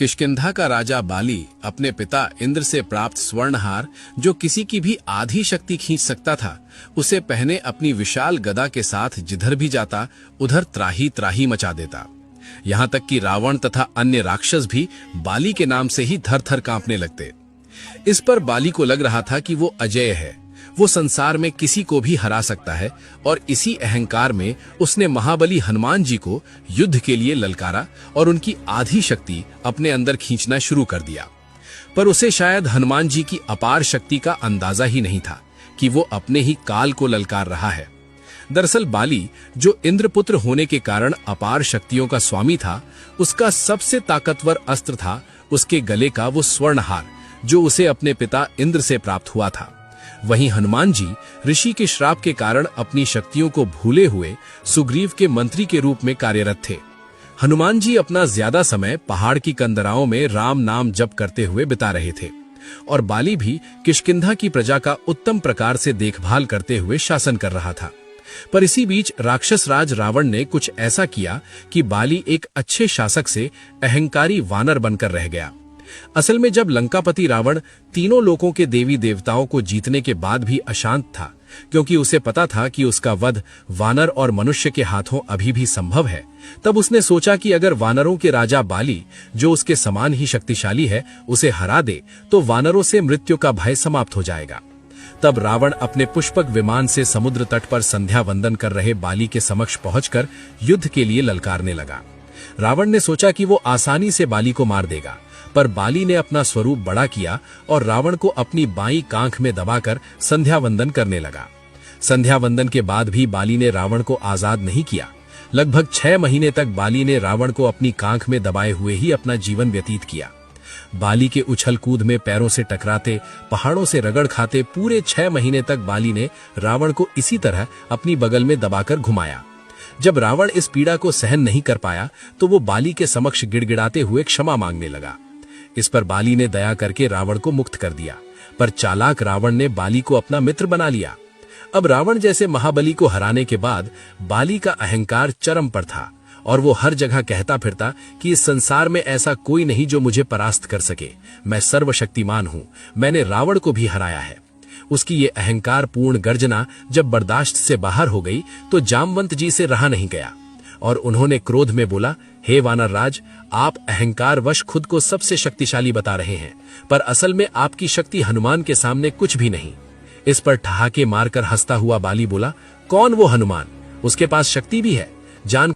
किष्किंधा का राजा बाली अपने पिता इंद्र से प्राप्त स्वर्णहार, जो किसी की भी आधी शक्ति खींच सकता था, उसे पहने अपनी विशाल गदा के साथ जिधर भी जाता उधर त्राही त्राही मचा देता। यहाँ तक कि रावण तथा अन्य राक्षस भी बाली के नाम से ही थर थर कांपने लगते। इस पर बाली को लग रहा था कि वो अजेय है, वो संसार में किसी को भी हरा सकता है, और इसी अहंकार में उसने महाबली हनुमान जी को युद्ध के लिए ललकारा और उनकी आधी शक्ति अपने अंदर खींचना शुरू कर दिया। पर उसे शायद हनुमान जी की अपार शक्ति का अंदाजा ही नहीं था कि वो अपने ही काल को ललकार रहा है। दरअसल बाली, जो इंद्रपुत्र होने के कारण अपार शक्तियों का स्वामी था, उसका सबसे ताकतवर अस्त्र था उसके गले का वो स्वर्णहार, जो उसे अपने पिता इंद्र से प्राप्त हुआ था। वहीं हनुमान जी ऋषि के श्राप के कारण अपनी शक्तियों को भूले हुए सुग्रीव के मंत्री के रूप में कार्यरत थे। हनुमान जी अपना ज्यादा समय पहाड़ की कंदराओं में राम नाम जप करते हुए बिता रहे थे, और बाली भी किष्किंधा की प्रजा का उत्तम प्रकार से देखभाल करते हुए शासन कर रहा था। पर इसी बीच राक्षस राज रावण ने कुछ ऐसा किया कि बाली एक अच्छे शासक से अहंकारी वानर बनकर रह गया। असल में जब लंकापति रावण तीनों लोकों के देवी देवताओं को जीतने के बाद भी अशांत था, क्योंकि उसे पता था कि उसका वध वानर और मनुष्य के हाथों अभी भी संभव है, तब उसने सोचा कि अगर वानरों के राजा बाली, जो उसके समान ही शक्तिशाली है, उसे हरा दे तो वानरों से मृत्यु का भय समाप्त हो जाएगा। तब रावण अपने पुष्पक विमान से समुद्र तट पर संध्या वंदन कर रहे बाली के समक्ष पहुंचकर युद्ध के लिए ललकारने लगा। रावण ने सोचा कि वो आसानी से बाली को मार देगा, पर बाली ने अपना स्वरूप बड़ा किया और रावण को अपनी बाईं कांख में दबाकर संध्या वंदन करने लगा। संध्या वंदन के बाद भी बाली ने रावण को आजाद नहीं किया। लगभग 6 महीने तक बाली ने रावण को अपनी कांख में दबाए हुए ही अपना जीवन व्यतीत किया। बाली के उछल कूद में पैरों से टकराते, पहाड़ों से रगड़ खाते पूरे 6 महीने तक बाली ने रावण को इसी तरह अपनी बगल में दबाकर घुमाया। जब रावण इस पीड़ा को सहन नहीं कर पाया तो वो बाली के समक्ष गिड़गिड़ाते हुए क्षमा मांगने लगा। इस पर बाली ने दया करके रावण को मुक्त कर दिया, पर चालाक रावण ने बाली को अपना मित्र बना लिया। अब रावण जैसे महाबली को हराने के बाद बाली का अहंकार चरम पर था, और वो हर जगह कहता फिरता कि इस संसार में ऐसा कोई नहीं जो मुझे परास्त कर सके, मैं सर्वशक्तिमान हूं, मैंने रावण को भी हराया है। उसकी ये अहंकार पूर्ण गर्जना जब बर्दाश्त से बाहर हो गई तो जामवंत जी से रहा नहीं गया, और उन्होंने क्रोध में बोला, हे वानर राज, आप अहंकार वश खुद को सबसे शक्तिशाली बता रहे हैं, पर असल में आपकी शक्ति हनुमान के सामने कुछ भी नहीं। इस पर ठहाके मारकर हंसता हुआ बाली बोला, कौन वो हनुमान? उसके पास शक्ति भी है, जान